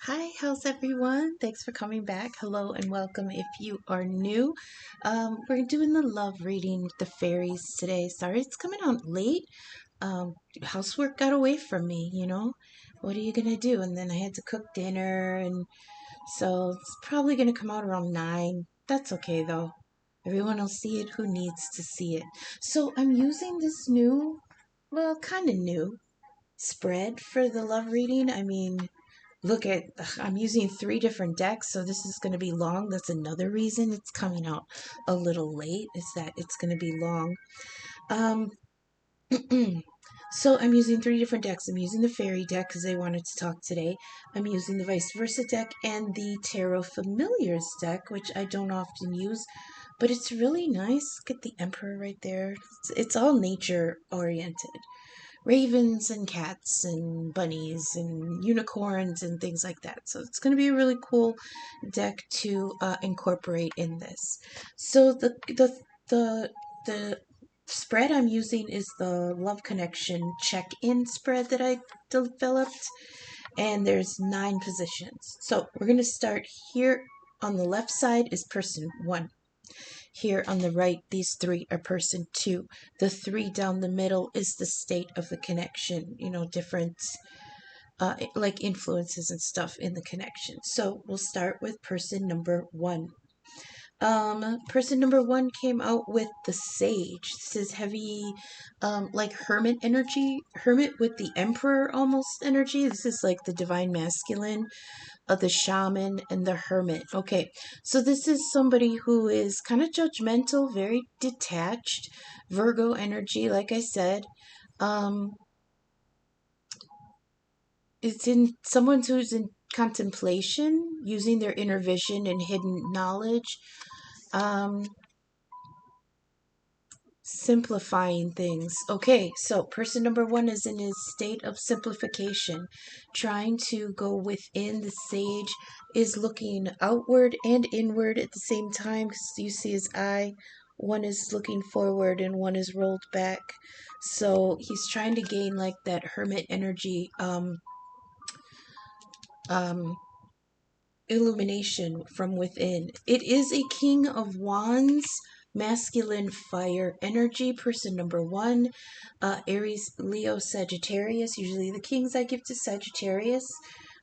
Hi, how's everyone? Thanks for coming back. Hello and welcome if you are new. We're doing the love reading with the fairies today. Sorry it's coming out late. Housework got away from me. What are you gonna do? And then I had to cook dinner, and so it's probably gonna come out around 9. That's okay though. Everyone will see it who needs to see it. So I'm using this new, well, kind of new spread for the love reading. I'm using 3 different decks, so this is going to be long. That's another reason it's coming out a little late, is that it's going to be long. Um, so I'm using 3 different decks. I'm using the fairy deck because I wanted to talk today. I'm using the vice versa deck and the tarot familiars deck, which I don't often use, but it's really nice. Get the emperor right there. It's all nature oriented, ravens and cats and bunnies and unicorns and things like that. So it's going to be a really cool deck to incorporate in this. So the spread I'm using is the Love Connection check-in spread that I developed, and there's 9 positions. So we're going to start here. On the left side is person 1. Here on the right, these 3 are person 2. The 3 down the middle is the state of the connection, different like influences and stuff in the connection. So we'll start with person number 1. Person number 1 came out with the Sage. This is heavy, like hermit energy, hermit with the emperor almost energy. This is like the divine masculine of the shaman and the hermit. Okay, so this is somebody who is kind of judgmental, very detached, Virgo energy, like I said. Um, it's in someone who's in contemplation, using their inner vision and hidden knowledge. Um, Simplifying things. Okay, so person number 1 is in his state of simplification, trying to go within. The Sage is looking outward and inward at the same time, because you see his eye. One is looking forward and one is rolled back. So he's trying to gain like that hermit energy, um, illumination from within. It is a King of Wands, masculine fire energy, person number 1, Aries, Leo, Sagittarius. Usually the kings I give to Sagittarius,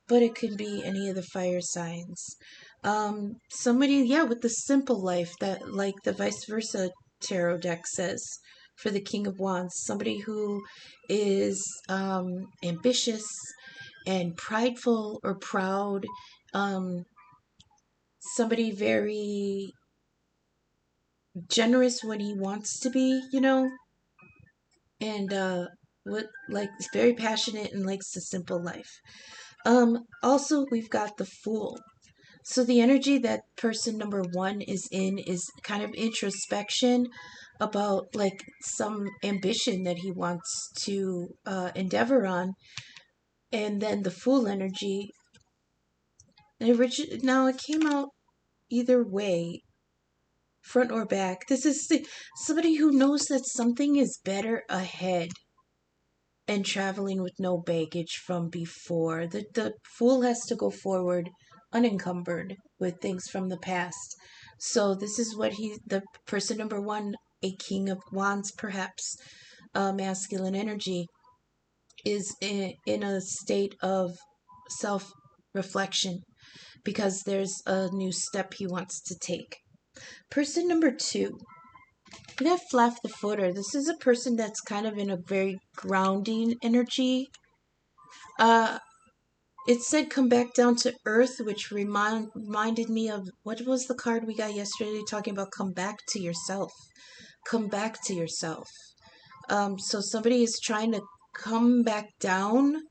but it could be any of the fire signs. Somebody, yeah, with the simple life, that like the vice versa tarot deck says for the King of Wands, somebody who is ambitious and prideful or proud, um, somebody very generous when he wants to be, and what like is very passionate and likes the simple life. Also we've got the Fool. So the energy that person number 1 is in is kind of introspection about like some ambition that he wants to endeavor on. And then the Fool energy, now it came out either way, front or back. This is somebody who knows that something is better ahead and traveling with no baggage from before. The Fool has to go forward unencumbered with things from the past. So this is what the person number 1, a King of Wands, perhaps, masculine energy, is in a state of self reflection because there's a new step he wants to take. Person number 2, we got Flaff the Footer. This is a person that's kind of in a very grounding energy. Uh, it said come back down to earth, which reminded me of what was the card we got yesterday talking about come back to yourself. Come back to yourself. So somebody is trying to come back down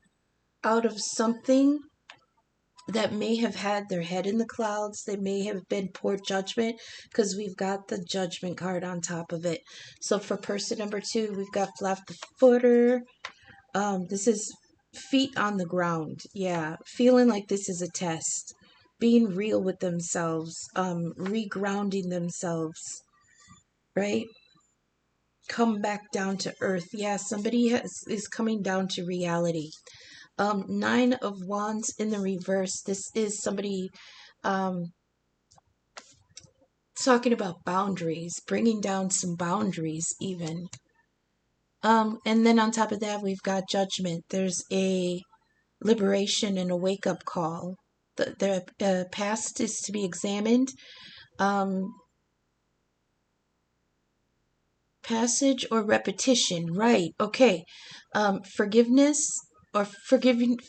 out of something that may have had their head in the clouds. They may have been poor judgment, because we've got the judgment card on top of it. So for person number 2, we've got Flaff the Footer. This is feet on the ground. Yeah, feeling like this is a test. Being real with themselves, regrounding themselves, right? Come back down to earth. Yeah, somebody is coming down to reality. Nine of Wands in the reverse. This is somebody um, talking about boundaries, bringing down some boundaries even. And then on top of that, we've got Judgment. There's a liberation and a wake-up call. The past is to be examined. Um, Passage or repetition, right? Okay. Forgiveness or forgiving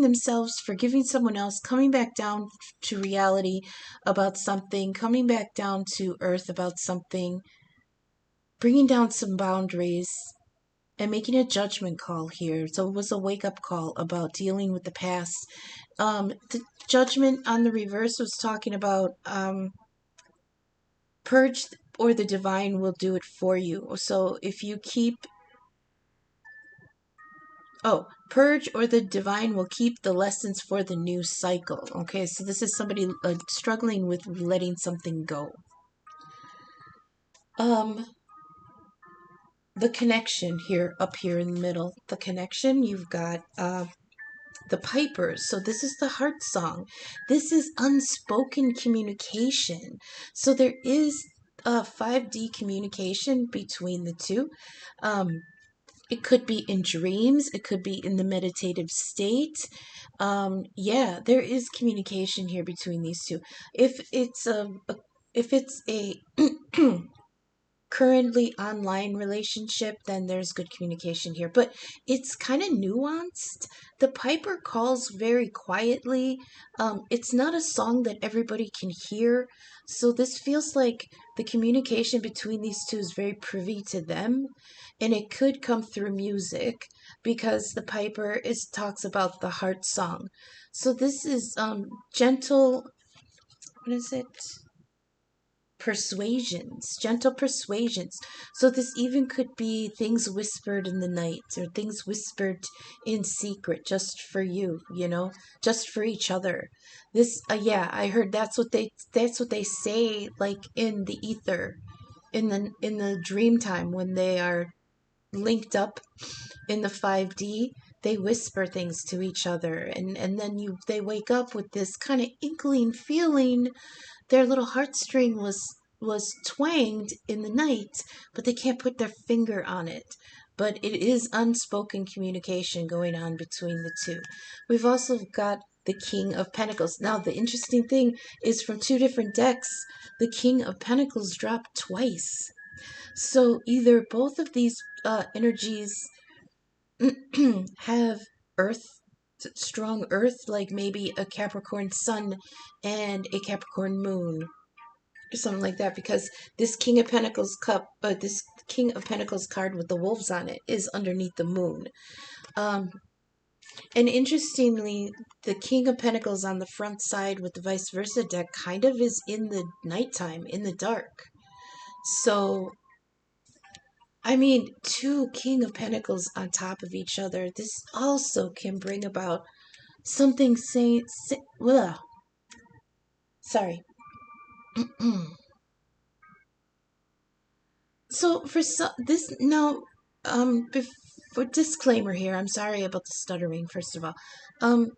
themselves, forgiving someone else, coming back down to reality about something, coming back down to earth about something, bringing down some boundaries, and making a judgment call here. So it was a wake up call about dealing with the past. The judgment on the reverse was talking about purge or the divine will do it for you. So if you keep, purge or the divine will keep the lessons for the new cycle. Okay, so this is somebody struggling with letting something go. Um, the connection here, up here in the middle, the connection, you've got the pipers. So this is the heart song. This is unspoken communication. So there is a 5D communication between the two. It could be in dreams. It could be in the meditative state. Yeah, there is communication here between these two. If it's a currently online relationship, then there's good communication here. But it's kind of nuanced. The piper calls very quietly. It's not a song that everybody can hear. So this feels like the communication between these two is very privy to them. And it could come through music because the piper talks about the heart song. So this is gentle, what is it? Persuasions, gentle persuasions. So this even could be things whispered in the night or things whispered in secret just for you, just for each other. This yeah, I heard that's what they say like in the ether, in the dream time when they are linked up in the 5D. They whisper things to each other, and then they wake up with this kind of inkling feeling their little heartstring was twanged in the night, but they can't put their finger on it. But it is unspoken communication going on between the two. We've also got the King of Pentacles. Now, the interesting thing is from two different decks, the King of Pentacles dropped twice. So either both of these energies have earth, strong earth, like maybe a Capricorn sun and a Capricorn moon, or something like that, because this King of Pentacles this King of Pentacles card with the wolves on it is underneath the moon. And interestingly, the King of Pentacles on the front side with the vice versa deck kind of is in the nighttime, in the dark. So, I mean, two King of Pentacles on top of each other, this also can bring about something sorry. So for this now, for disclaimer here, I'm sorry about the stuttering. First of all, um,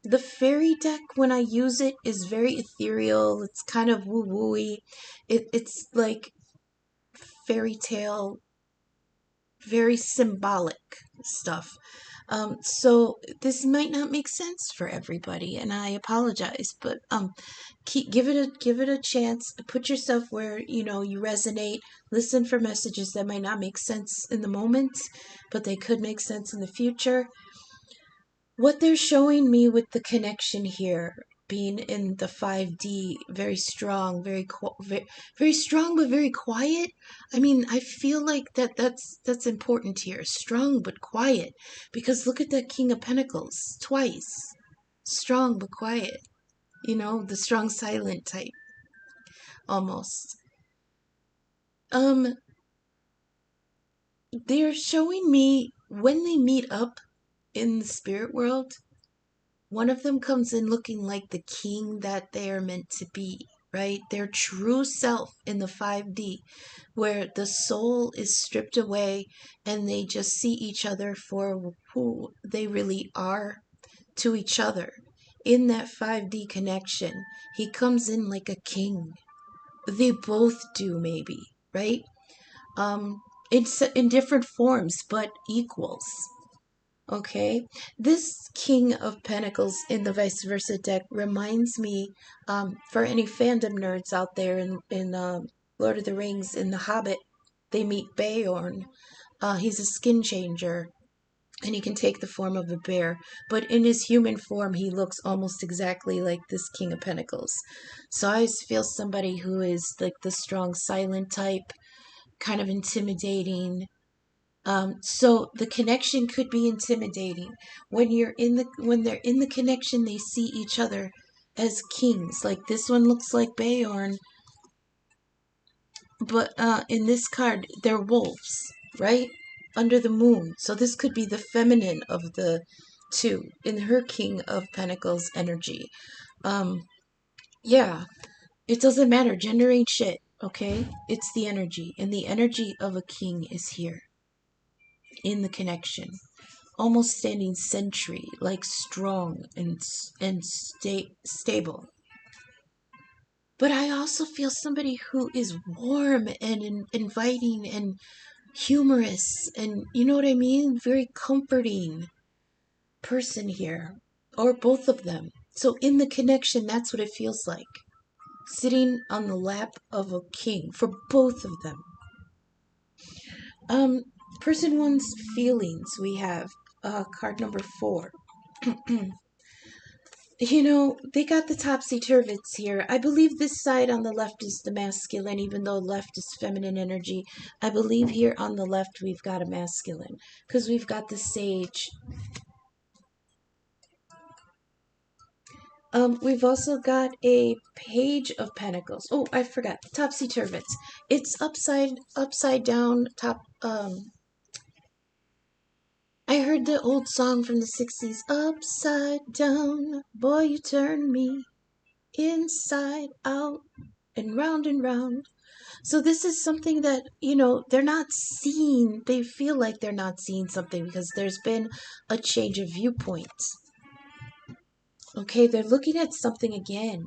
the fairy deck when I use it is very ethereal. It's kind of woo wooey. It's like fairy tale, very symbolic stuff. So this might not make sense for everybody, and I apologize, but give it a chance. Put yourself where you resonate. Listen for messages that might not make sense in the moment, but they could make sense in the future. What they're showing me with the connection here, being in the 5D, very strong, very, very strong, but very quiet. I mean, I feel like that's important here. Strong but quiet, because look at that King of Pentacles twice. Strong but quiet. The strong silent type, almost. They're showing me when they meet up in the spirit world, one of them comes in looking like the king that they are meant to be. right? Their true self in the 5D, where the soul is stripped away and they just see each other for who they really are to each other. In that 5D connection, he comes in like a king. They both do, maybe, right? Um, in different forms, but equals. Okay, this King of Pentacles in the vice versa deck reminds me, for any fandom nerds out there in Lord of the Rings, in The Hobbit, they meet Beorn. He's a skin changer, and he can take the form of a bear, but in his human form, he looks almost exactly like this King of Pentacles. So I always feel somebody who is like the strong, silent type, kind of intimidating. So the connection could be intimidating. When they're in the connection, they see each other as kings. Like this one looks like Beorn, but in this card they're wolves, right? Under the moon. So this could be the feminine of the two in her King of Pentacles energy. Um, yeah, it doesn't matter. Gender ain't shit. Okay, it's the energy, and the energy of a king is here in the connection, almost standing sentry, like strong and stable. But I also feel somebody who is warm and inviting and humorous, and you know what I mean? Very comforting person here, or both of them. So in the connection, that's what it feels like. Sitting on the lap of a king for both of them. Um, Person one's feelings, we have card number 4. You know, they got the topsy-turvets here. I believe this side on the left is the masculine, even though left is feminine energy. I believe here on the left we've got a masculine, because we've got the sage. We've also got a page of pentacles. Oh, I forgot. Topsy-turvets. It's upside down, top, I heard the old song from the 60s. Upside down, boy, you turn me inside out and round and round. So this is something that, you know, they're not seeing. They feel like they're not seeing something because there's been a change of viewpoint. Okay, they're looking at something again.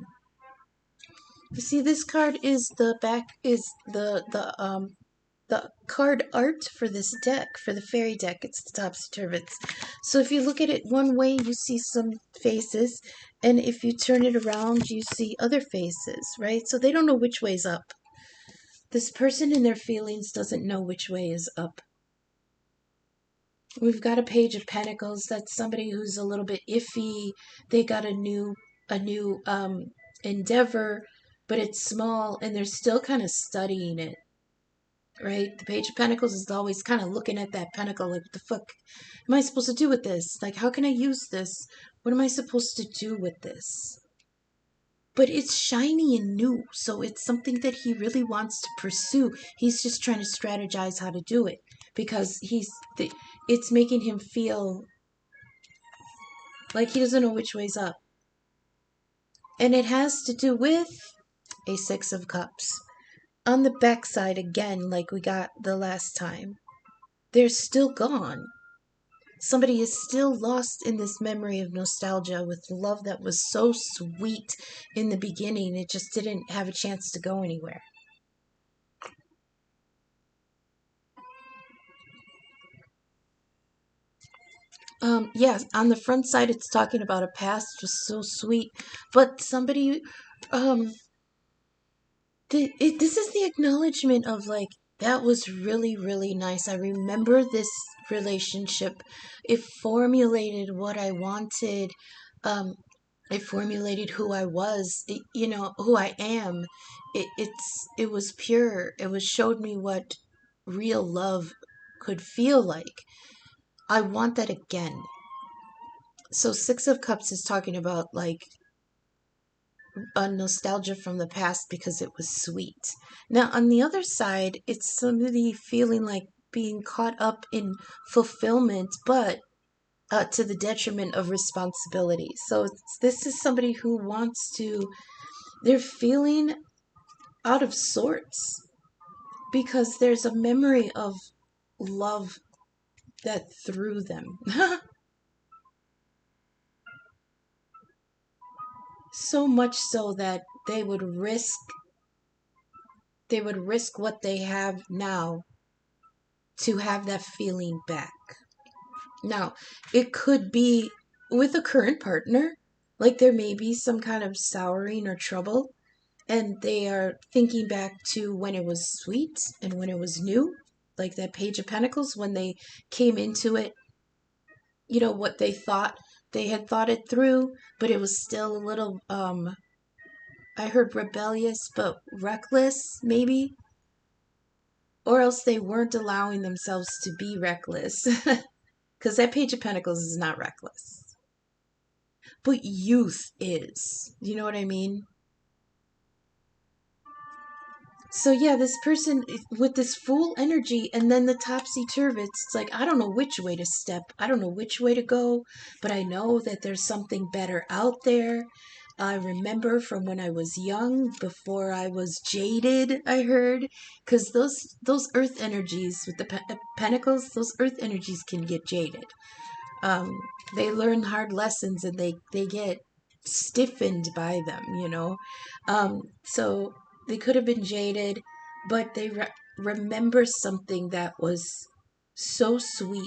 You see, this card is the back, is the card art for this deck, for the fairy deck. It's the topsy-turvets. So if you look at it one way, you see some faces, and if you turn it around, you see other faces, right? So they don't know which way's up. This person in their feelings doesn't know which way is up. We've got a page of pentacles. That's somebody who's a little bit iffy. They got a new endeavor, but it's small, and they're still kind of studying it. Right? The Page of Pentacles is always kind of looking at that pentacle like, what the fuck am I supposed to do with this? Like, how can I use this? What am I supposed to do with this? But it's shiny and new, so it's something that he really wants to pursue. He's just trying to strategize how to do it because it's making him feel like he doesn't know which way's up. And it has to do with a 6 of Cups. On the backside again, like we got the last time, they're still gone. Somebody is still lost in this memory of nostalgia with love that was so sweet in the beginning. It just didn't have a chance to go anywhere. Yes, on the front side, it's talking about a past was so sweet, but somebody, this is the acknowledgement of like, that was really, really nice. I remember this relationship. It formulated what I wanted. It formulated who I was, you know, who I am. It was pure. It was showed me what real love could feel like. I want that again. So 6 of Cups is talking about like a nostalgia from the past because it was sweet. Now, on the other side, it's somebody feeling like being caught up in fulfillment, but to the detriment of responsibility. So this is somebody who wants to They're feeling out of sorts because there's a memory of love that threw them. So much so that they would risk what they have now to have that feeling back. Now, it could be with a current partner, like there may be some kind of souring or trouble, and they are thinking back to when it was sweet and when it was new, like that Page of Pentacles, when they came into it, what they had thought it through, but it was still a little, I heard rebellious, but reckless, maybe, or else they weren't allowing themselves to be reckless. Because that Page of Pentacles is not reckless. But youth is. You know what I mean? So yeah, this person with this Fool energy and then the topsy-turvy, it's like, I don't know which way to step. I don't know which way to go, but I know that there's something better out there. I remember from when I was young, before I was jaded, I heard, because those earth energies with the pentacles, those earth energies can get jaded. um, they learn hard lessons and they get stiffened by them. So they could have been jaded, but they remember something that was so sweet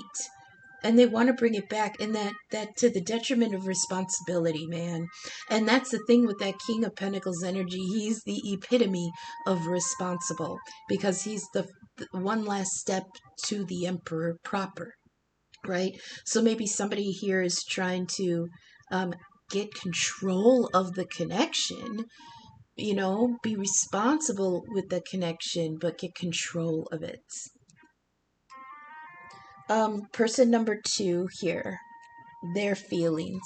and they want to bring it back, and that to the detriment of responsibility, man. And that's the thing with that King of Pentacles energy. He's the epitome of responsible, because he's the one last step to the Emperor proper, right? So maybe somebody here is trying to um, get control of the connection, be responsible with the connection, but get control of it. Person number 2 here, their feelings.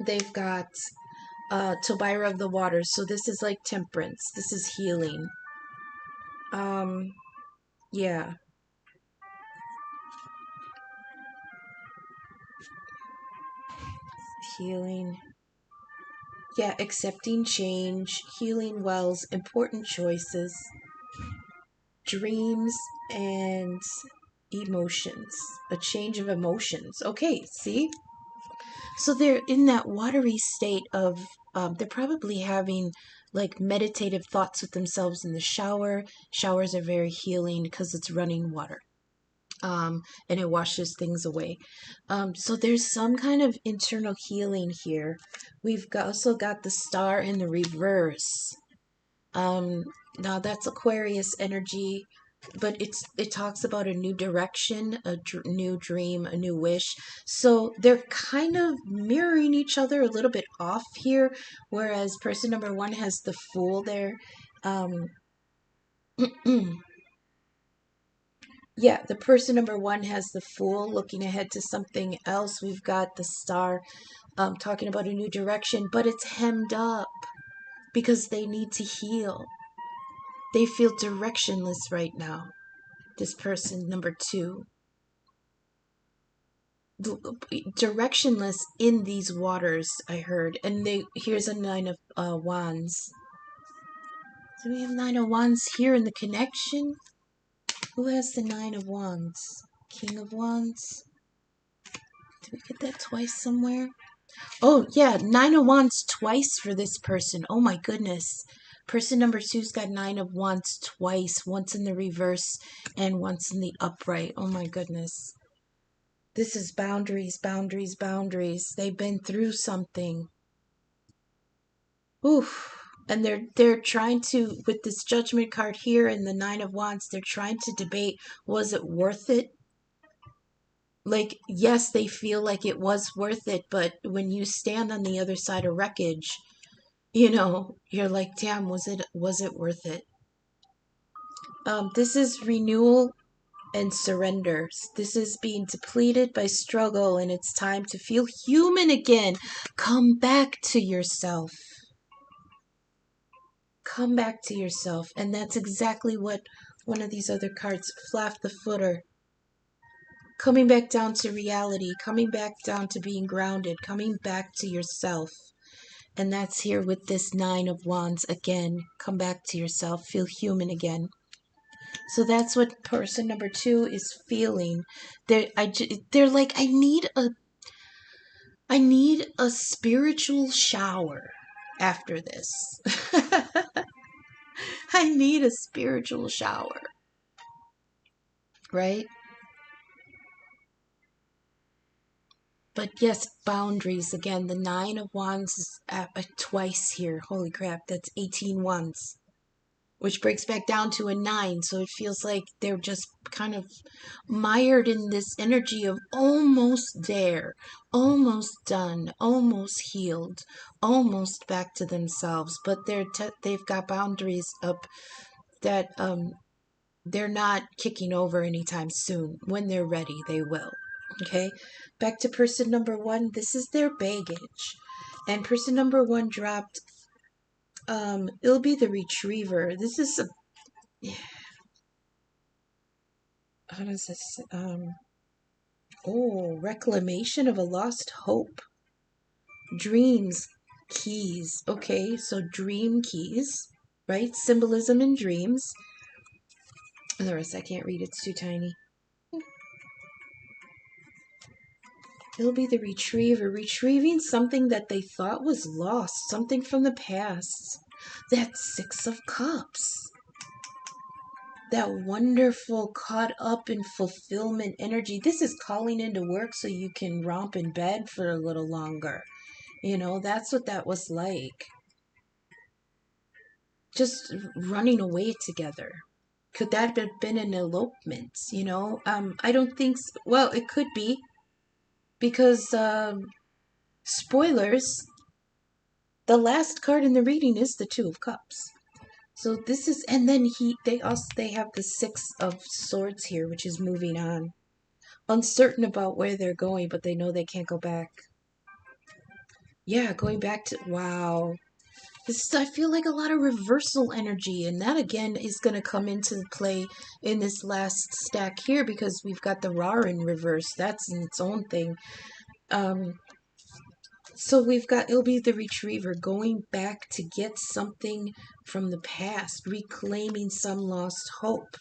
They've got Tobira of the Waters. So this is like temperance. This is healing. Yeah. Healing. Yeah, accepting change, healing wells, important choices, dreams, and emotions. A change of emotions. Okay, see? So they're in that watery state of, they're probably having like meditative thoughts with themselves in the shower. Showers are very healing because it's running water. And it washes things away. So there's some kind of internal healing here. We've also got the Star in the reverse. Now that's Aquarius energy, but it talks about a new direction, new dream, a new wish. So they're kind of mirroring each other a little bit off here, whereas person number 1 has the Fool there. Yeah, the person number 1 has the Fool looking ahead to something else. We've got the Star talking about a new direction, but it's hemmed up because they need to heal. They feel directionless right now. This person number 2. Directionless in these waters, I heard. And here's a 9 of wands. Do we have 9 of wands here in the connection? Who has the 9 of wands? King of wands? Did we get that twice somewhere? Oh, yeah, 9 of wands twice for this person. Oh my goodness. Person number 2's got 9 of wands twice. Once in the reverse and once in the upright. Oh my goodness. This is boundaries, boundaries, boundaries. They've been through something. Oof. And they're trying to, with this Judgment card here and the 9 of wands, they're trying to debate, was it worth it? Like, yes, they feel like it was worth it, but when you stand on the other side of wreckage, you're like, damn, was it worth it? This is renewal and surrender. This is being depleted by struggle, and it's time to feel human again. Come back to yourself. Come back to yourself. And that's exactly what one of these other cards, Flap the Footer. Coming back down to reality, coming back down to being grounded, coming back to yourself. And that's here with this Nine of Wands again. Come back to yourself. Feel human again. So that's what person number 2 is feeling. They're like, I need a spiritual shower after this. I need a spiritual shower, right? But yes, boundaries again. The Nine of Wands is twice here. Holy crap, that's 18 wands, which breaks back down to a 9. So it feels like they're just kind of mired in this energy of almost there, almost done, almost healed, almost back to themselves. But they've got boundaries up that they're not kicking over anytime soon. When they're ready, they will. Okay, back to person number 1. This is their baggage, and person number 1 dropped. It'll be the retriever. This is a, how does this? Reclamation of a lost hope. Dreams, keys. Okay, so dream keys, right? Symbolism in dreams. And the rest I can't read, it's too tiny. It'll be the retriever, retrieving something that they thought was lost, something from the past. That Six of Cups. That wonderful, caught up in fulfillment energy. This is calling into work so you can romp in bed for a little longer. You know, that's what that was like. Just running away together. Could that have been an elopement? You know, I don't think so. Well, it could be because spoilers. The last card in the reading is the Two of Cups. So this is, and then they have the Six of Swords here, which is moving on. Uncertain about where they're going, but they know they can't go back. Yeah, going back to, wow. I feel like a lot of reversal energy, and that again is going to come into play in this last stack here because we've got the Ra in reverse. That's in its own thing. So we've got, it'll be the retriever going back to get something from the past, reclaiming some lost hope.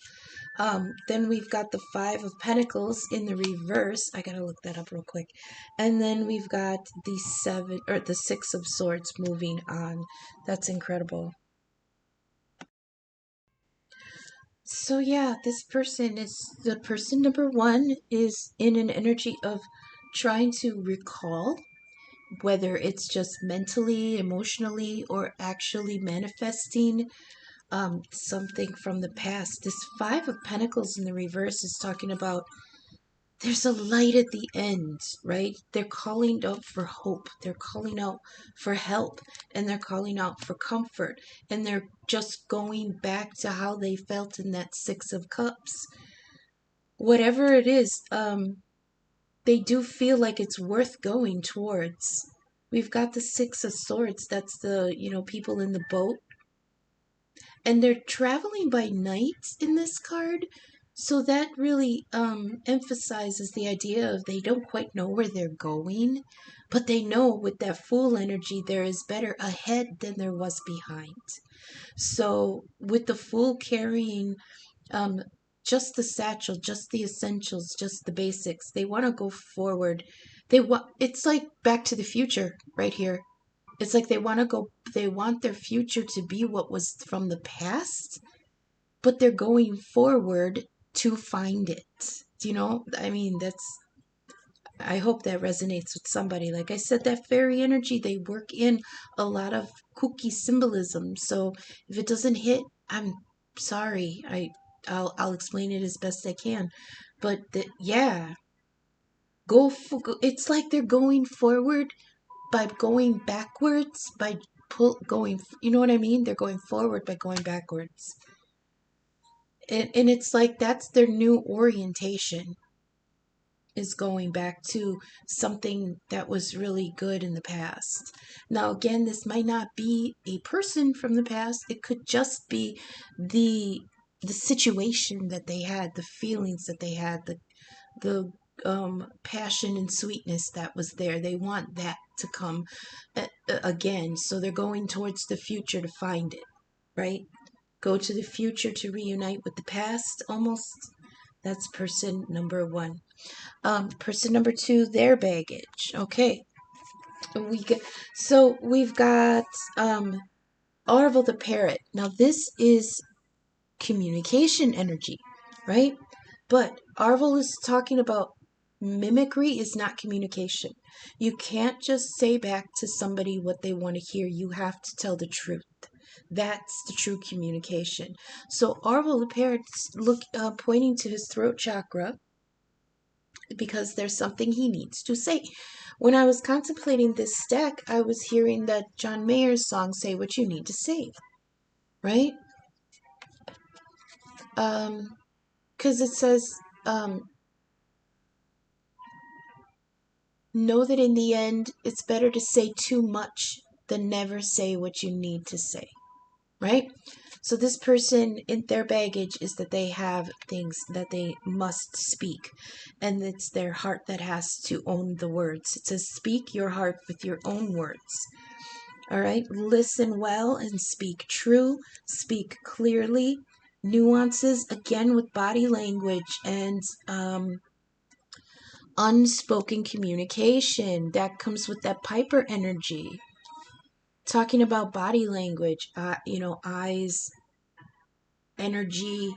Then we've got the Five of Pentacles in the reverse. I gotta look that up real quick. And then we've got the Six of Swords moving on. That's incredible. So yeah, the person number 1 is in an energy of trying to recall, whether it's just mentally, emotionally, or actually manifesting something from the past. This Five of Pentacles in the reverse is talking about there's a light at the end, right? They're calling out for hope. They're calling out for help. And they're calling out for comfort. And they're just going back to how they felt in that Six of Cups. Whatever it is, they do feel like it's worth going towards. We've got the Six of Swords. That's the, people in the boat. And they're traveling by night in this card. So that really emphasizes the idea of they don't quite know where they're going, but they know with that Fool energy there is better ahead than there was behind. So with the Fool carrying just the satchel, just the essentials, just the basics, they want to go forward. It's like Back to the Future right here. It's like they want their future to be what was from the past, but they're going forward to find it. I mean, I hope that resonates with somebody. Like I said, that fairy energy, they work in a lot of kooky symbolism. So if it doesn't hit, I'm sorry. I'll explain it as best I can. But yeah, it's like they're going forward by going backwards, you know what I mean? They're going forward by going backwards. And it's like that's their new orientation, is going back to something that was really good in the past. Now, again, this might not be a person from the past. It could just be the situation that they had, the feelings that they had, the passion and sweetness that was there. They want that to come. again. So they're going towards the future to find it, right? Go to the future to reunite with the past, almost. That's person number one. Person number two, their baggage. Okay. We get, so we've got Arvel the parrot. Now this is communication energy, right? But Arvel is talking about mimicry is not communication. You can't just say back to somebody what they want to hear. You have to tell the truth. That's the true communication. So Arvel the parrot's pointing to his throat chakra because there's something he needs to say. When I was contemplating this stack, I was hearing that John Mayer's song, Say What You Need to Say, right? Because it says, know that in the end, it's better to say too much than never say what you need to say, right? So this person, in their baggage is that they have things that they must speak, and it's their heart that has to own the words. It says, speak your heart with your own words. All right, listen well and speak true, speak clearly. Nuances, again, with body language and unspoken communication. That comes with that Piper energy. Talking about body language, eyes, energy.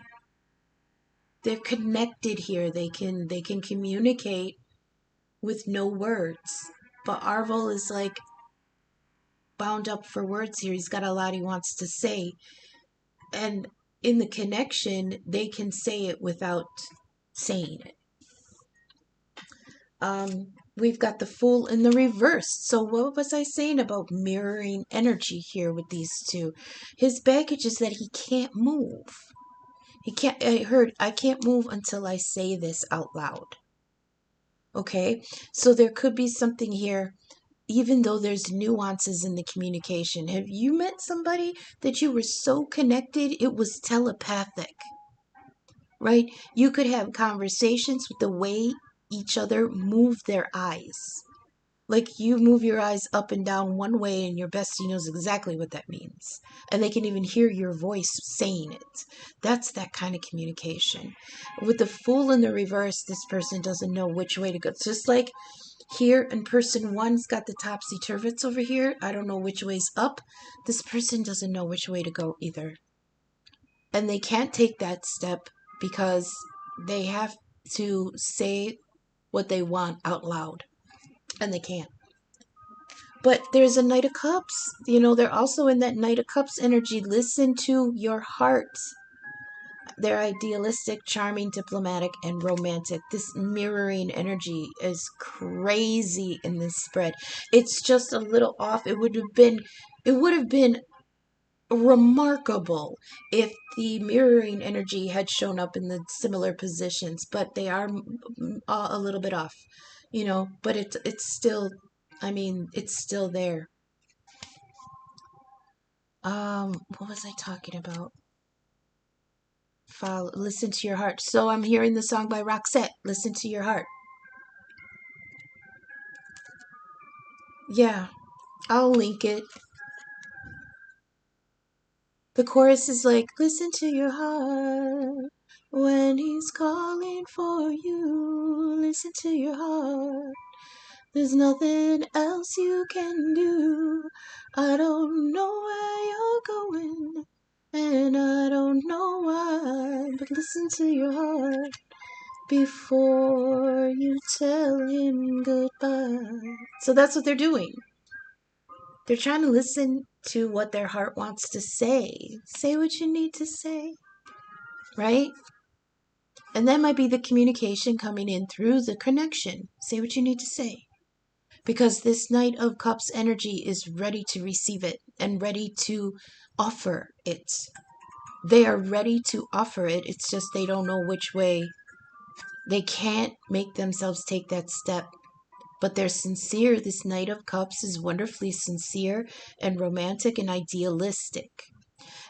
They're connected here. They can communicate with no words. But Arvel is like bound up for words here. He's got a lot he wants to say. And in the connection, they can say it without saying it. We've got the Fool in the reverse. So what was I saying about mirroring energy here with these two? His baggage is that he can't move. I can't move until I say this out loud. Okay? So there could be something here, even though there's nuances in the communication. Have you met somebody that you were so connected, it was telepathic? Right? You could have conversations with the way each other move their eyes. Like you move your eyes up and down one way and your bestie knows exactly what that means. And they can even hear your voice saying it. That's that kind of communication. With the Fool in the reverse, this person doesn't know which way to go. It's just like here in person one's got the topsy-turvets over here. I don't know which way's up. This person doesn't know which way to go either. And they can't take that step because they have to say what they want out loud. And they can't. But there's a Knight of Cups. They're also in that Knight of Cups energy. Listen to your heart. They're idealistic, charming, diplomatic, and romantic. This mirroring energy is crazy in this spread. It's just a little off. It would have been remarkable if the mirroring energy had shown up in the similar positions, but they are a little bit off, but it's still, it's still there. What was I talking about? Listen to your heart. So I'm hearing the song by Roxette, Listen to Your Heart. Yeah, I'll link it. The chorus is like, listen to your heart when he's calling for you. Listen to your heart. There's nothing else you can do. I don't know where you're going, and I don't know why, but listen to your heart before you tell him goodbye. So that's what they're doing. They're trying to listen to what their heart wants to say. Say what you need to say, right? And that might be the communication coming in through the connection. Say what you need to say. Because this Knight of Cups energy is ready to receive it and ready to offer it. They are ready to offer it. It's just they don't know which way. They can't make themselves take that step. But they're sincere. This Knight of Cups is wonderfully sincere and romantic and idealistic.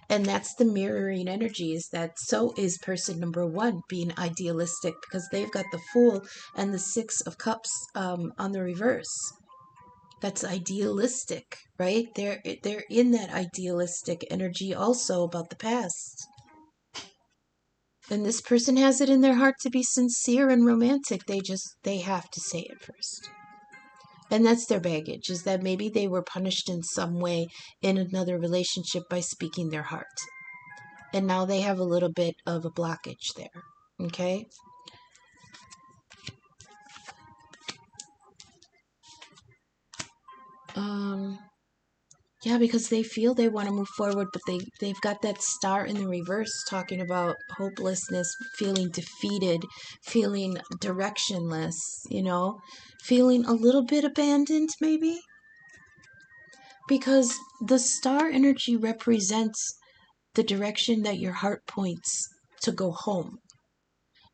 And that's the mirroring energy, is that so is person number one being idealistic, because they've got the Fool and the Six of Cups on the reverse. That's idealistic, right? They're in that idealistic energy also about the past. And this person has it in their heart to be sincere and romantic. They have to say it first. And that's their baggage, is that maybe they were punished in some way in another relationship by speaking their heart. And now they have a little bit of a blockage there. Okay? Yeah, because they feel they want to move forward, but they've got that star in the reverse talking about hopelessness, feeling defeated, feeling directionless, feeling a little bit abandoned maybe. Because the star energy represents the direction that your heart points to go home.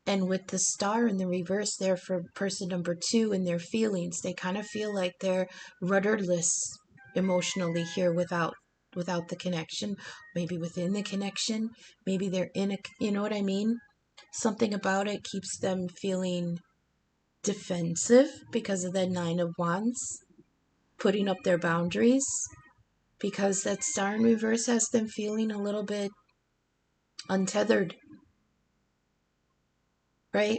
And with the star in the reverse there for person number 2 and their feelings, they kind of feel like they're rudderless emotionally here without the connection, maybe within the connection, maybe they're in a, you know what I mean? Something about it keeps them feeling defensive because of the 9 of Wands, putting up their boundaries, because that star in reverse has them feeling a little bit untethered, right?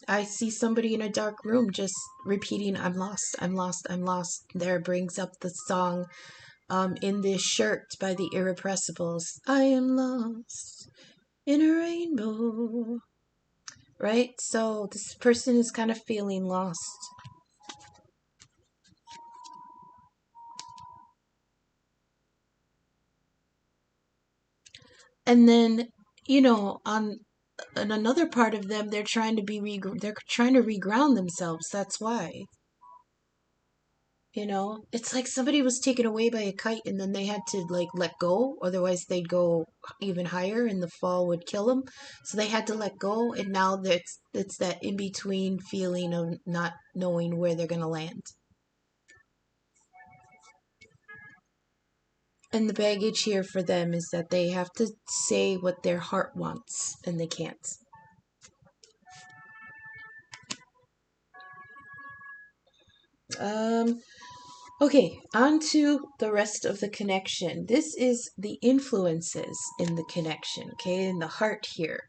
I see somebody in a dark room just repeating, I'm lost, I'm lost, I'm lost. There brings up the song In This Shirt by the Irrepressibles. I am lost in a rainbow. Right? So this person is kind of feeling lost. And then, on another part of them, they're trying to they're trying to reground themselves. That's why. It's like somebody was taken away by a kite and then they had to like let go, otherwise they'd go even higher and the fall would kill them. So they had to let go, and now it's that in between feeling of not knowing where they're going to land. And the baggage here for them is that they have to say what their heart wants and they can't. Okay, on to the rest of the connection. This is the influences in the connection, okay, in the heart here.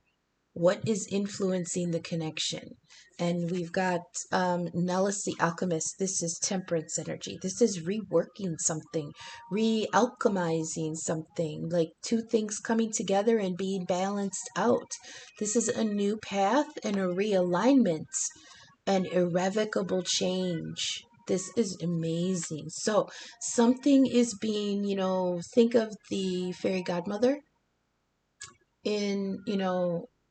What is influencing the connection? And we've got Nellis the Alchemist. This is temperance energy. This is reworking something, re-alchemizing something, like two things coming together and being balanced out. This is a new path and a realignment, an irrevocable change. This is amazing. So something is being, think of the fairy godmother in,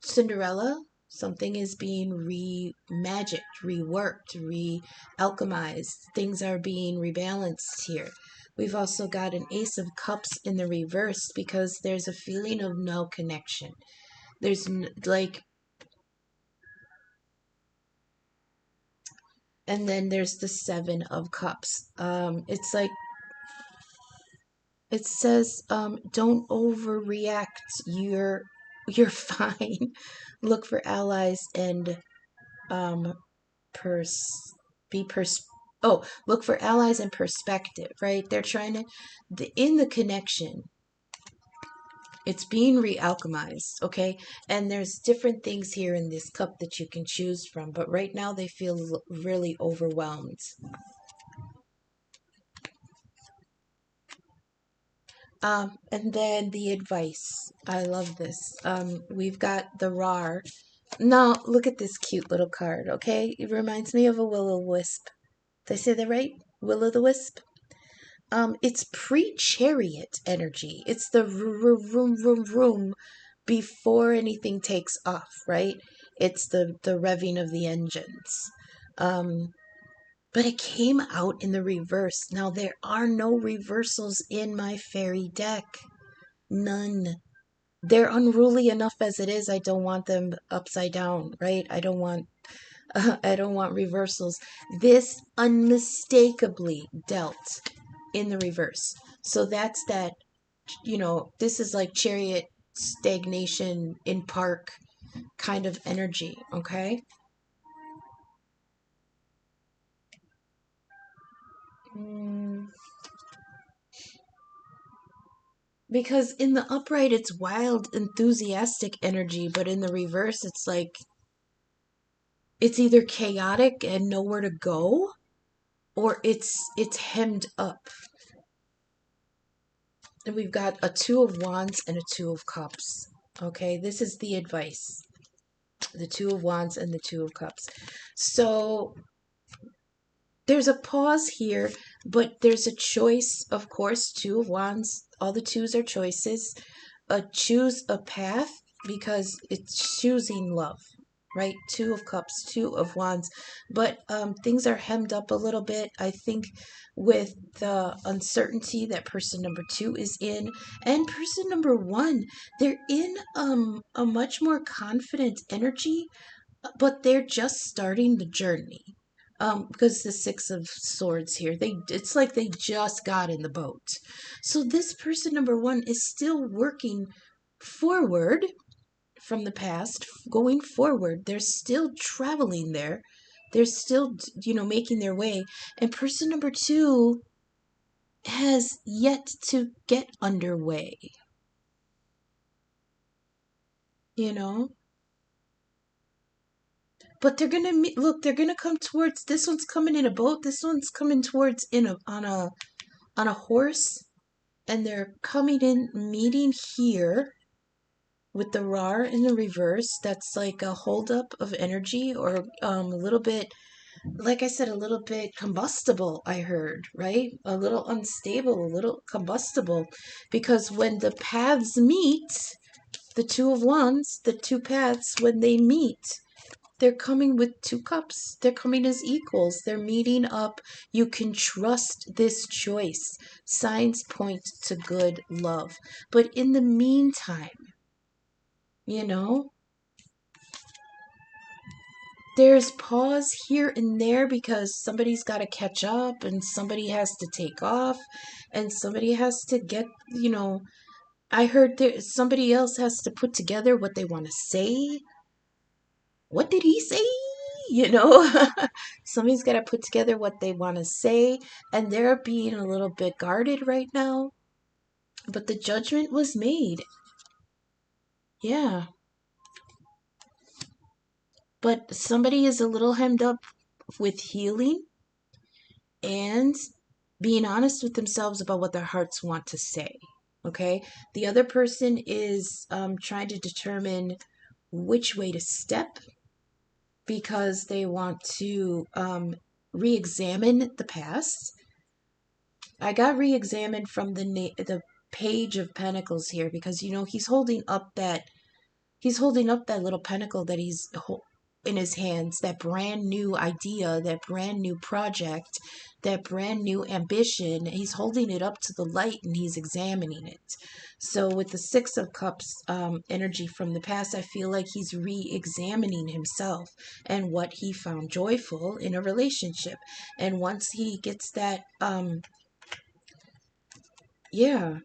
Cinderella. Something is being re-magicked, reworked, re-alchemized. Things are being rebalanced here. We've also got an Ace of Cups in the reverse because there's a feeling of no connection. There's and then there's the Seven of Cups. It's like it says, don't overreact. You're fine. Look for allies and um pers be pers oh, look for allies and perspective, right? They're trying to in the connection. It's being re-alchemized, okay? And there's different things here in this cup that you can choose from, but right now they feel really overwhelmed. And then the advice. I love this. We've got the RAR. Now, look at this cute little card, okay? It reminds me of a will-o'-wisp. Did I say that right? Will-o'-the-wisp? It's pre-chariot energy. It's the room before anything takes off, right? It's the revving of the engines. But it came out in the reverse. Now, there are no reversals in my fairy deck. None. They're unruly enough as it is. I don't want them upside down, right? I don't want reversals. This unmistakably dealt in the reverse. So that's that, this is like chariot stagnation in park kind of energy, okay? Mm, because in the upright, it's wild, enthusiastic energy, but in the reverse, it's like it's either chaotic and nowhere to go, or it's hemmed up. And we've got a Two of Wands and a Two of Cups. Okay, this is the advice. The Two of Wands and the Two of Cups. So there's a pause here, but there's a choice, of course. Two of Wands, all the twos are choices. Choose a path because it's choosing love, right? Two of Cups, Two of Wands. But things are hemmed up a little bit, I think, with the uncertainty that person number two is in. And person number one, they're in a much more confident energy, but they're just starting the journey. Because the Six of Swords here, it's like they just got in the boat. So this person number one is still working forward from the past, going forward. They're still traveling there. They're still, making their way. And person number two has yet to get underway, you know? But they're gonna look. They're gonna come towards. This one's coming in a boat. This one's coming towards in a on a horse, and they're coming in, meeting here with the Rar in the reverse. That's like a holdup of energy, or a little bit, like I said, a little bit combustible. I heard, right? A little unstable, a little combustible, because when the paths meet, the Two of Wands, the two paths, when they meet, they're coming with two cups. They're coming as equals. They're meeting up. You can trust this choice. Signs point to good love. But in the meantime, you know, there's pause here and there because somebody's got to catch up and somebody has to take off and somebody has to get, I heard somebody else has to put together what they want to say. What did he say? You know, somebody's got to put together what they want to say, and they're being a little bit guarded right now. But the judgment was made. Yeah. But somebody is a little hemmed up with healing and being honest with themselves about what their hearts want to say. Okay. The other person is trying to determine which way to step because they want to re-examine the past. I got re-examined from the Page of Pentacles here because he's holding up that little pentacle that he's in his hands, that brand new idea, that brand new project, that brand new ambition. He's holding it up to the light and he's examining it. So with the Six of Cups energy from the past, I feel like he's re-examining himself and what he found joyful in a relationship. And once he gets that, yeah,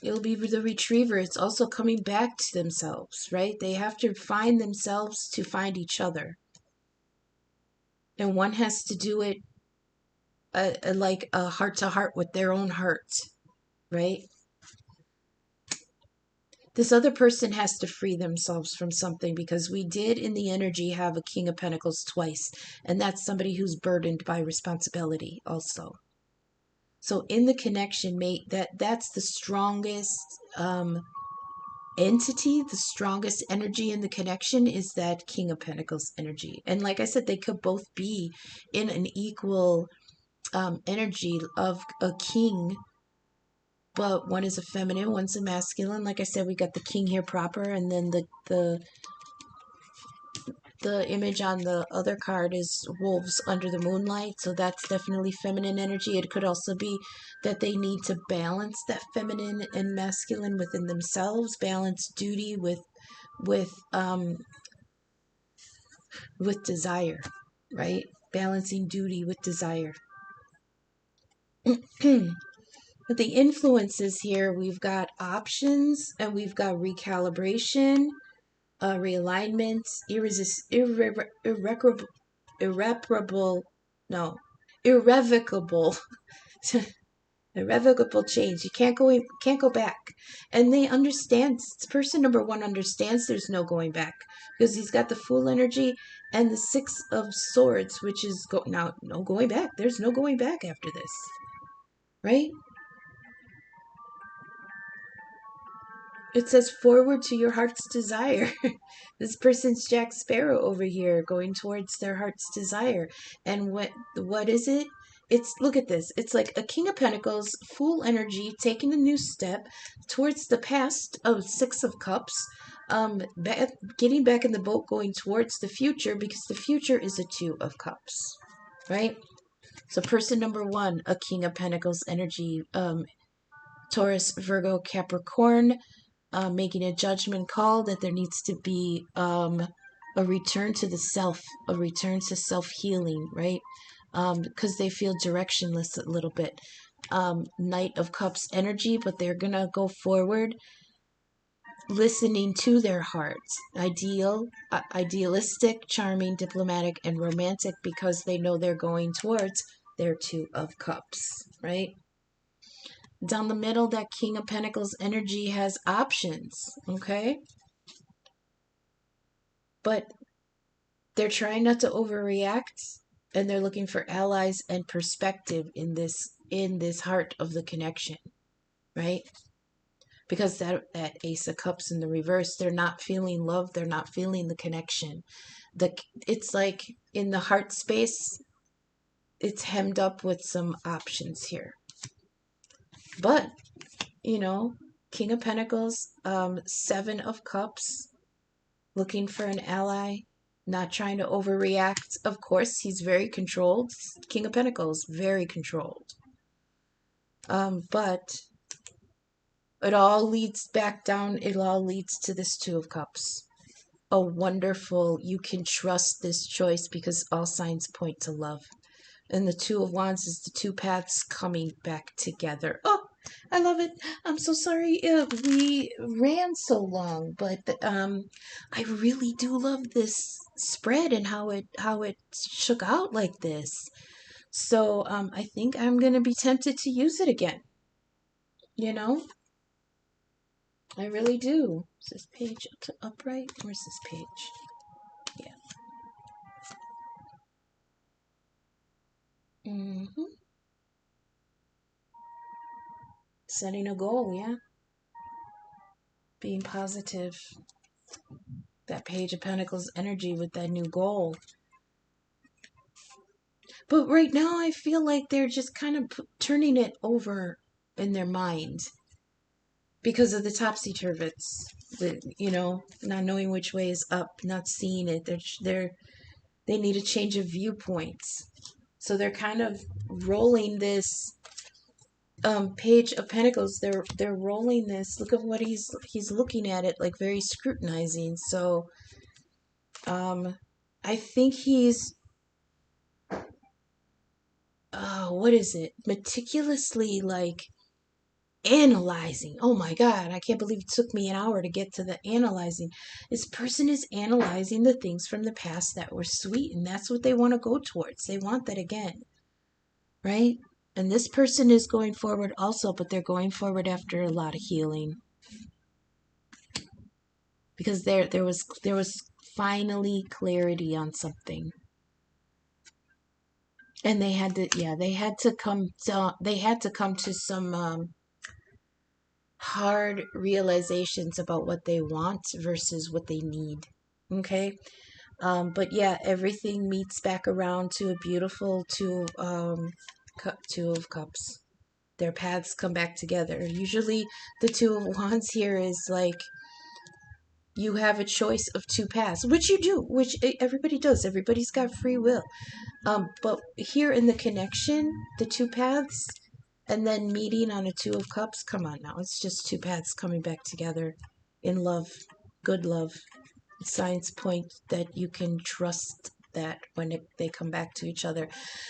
it'll be the retriever. It's also coming back to themselves, right? They have to find themselves to find each other. And one has to do it like a heart to heart with their own heart, right? This other person has to free themselves from something because we did in the energy have a King of Pentacles twice, and that's somebody who's burdened by responsibility also. So in the connection, mate, that's the strongest entity, the strongest energy in the connection is that King of Pentacles energy. And like I said, they could both be in an equal energy of a king, but one is a feminine, one's a masculine. Like I said, we got the king here proper, and then the image on the other card is wolves under the moonlight, so that's definitely feminine energy. It could also be that they need to balance that feminine and masculine within themselves, balance duty with desire, right? Balancing duty with desire. But the influences here, we've got options and we've got recalibration, realignment, irreparable, no, irrevocable. Irrevocable change. You can't go back. And they understand. Person number one understands there's no going back because he's got the full energy and the Six of Swords, which is now no going back. There's no going back after this, right? It says forward to your heart's desire. This person's Jack Sparrow over here going towards their heart's desire. And what is it? It's, look at this. It's like a King of Pentacles, full energy, taking a new step towards the past of Six of Cups, getting back in the boat, going towards the future, because the future is a Two of Cups, right? So person number one, a King of Pentacles energy, Taurus, Virgo, Capricorn, making a judgment call that there needs to be a return to the self, a return to self-healing, right? Because they feel directionless a little bit. Knight of Cups energy, but they're going to go forward listening to their hearts. Idealistic, charming, diplomatic, and romantic, because they know they're going towards their Two of Cups, right? Down the middle, that King of Pentacles energy has options, okay? But they're trying not to overreact, and they're looking for allies and perspective in this heart of the connection, right? Because that Ace of Cups in the reverse, they're not feeling love, they're not feeling the connection. It's like in the heart space, it's hemmed up with some options here. But, King of Pentacles, Seven of Cups, looking for an ally, not trying to overreact. Of course, he's very controlled. King of Pentacles, very controlled. But it all leads back down. It all leads to this Two of Cups. A wonderful, you can trust this choice because all signs point to love. And the Two of Wands is the two paths coming back together. Oh, I love it. I'm so sorry we ran so long, but I really do love this spread and how it shook out like this. So I think I'm gonna be tempted to use it again. I really do. Is this page up to upright? Where's this page? Yeah. Setting a goal, yeah. Being positive. That Page of Pentacles energy with that new goal. But right now I feel like they're just kind of turning it over in their mind because of the topsy-turvets. Not knowing which way is up, not seeing it. They need a change of viewpoints. So they're kind of rolling this Page of Pentacles. They're rolling this. Look at what he's looking at it, like very scrutinizing. So I think he's what is it? Meticulously like analyzing. Oh my God, I can't believe it took me an hour to get to the analyzing. This person is analyzing the things from the past that were sweet, and that's what they want to go towards. They want that again, right? And this person is going forward also, but they're going forward after a lot of healing. Because there was finally clarity on something. And they had to come to some hard realizations about what they want versus what they need. Okay? But yeah, everything meets back around to a beautiful Two of Cups. Their paths come back together. Usually the Two of Wands here is like you have a choice of two paths, which you do, which everybody does. Everybody's got free will. But here in the connection, the two paths, and then meeting on a Two of Cups, come on now. It's just two paths coming back together in love, good love. Signs point that you can trust that when they come back to each other.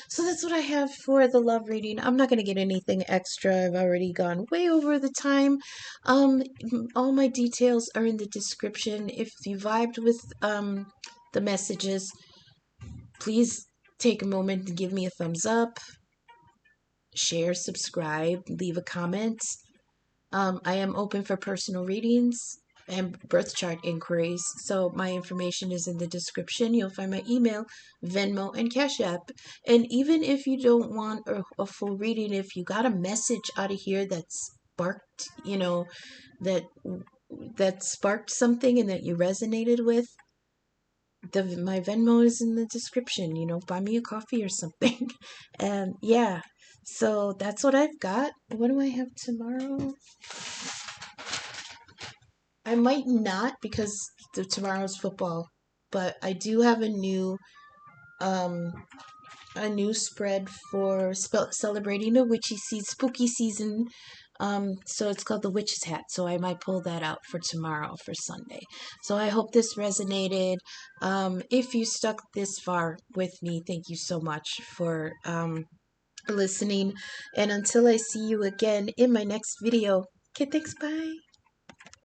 So that's what I have for the love reading. I'm not going to get anything extra. I've already gone way over the time. All my details are in the description. If you vibed with the messages, please take a moment to give me a thumbs up, share, subscribe, leave a comment. I am open for personal readings and birth chart inquiries, so my information is in the description. You'll find my email, Venmo, and Cash App. And even if you don't want a full reading, if you got a message out of here that sparked, that that sparked something and that you resonated with, my Venmo is in the description. Buy me a coffee or something. And yeah, so that's what I've got. What do I have tomorrow? I might not because tomorrow's football, but I do have um a new spread for celebrating the spooky season. So it's called the Witch's Hat. So I might pull that out for tomorrow for Sunday. So I hope this resonated. If you stuck this far with me, thank you so much for listening. And until I see you again in my next video. Okay, thanks. Bye.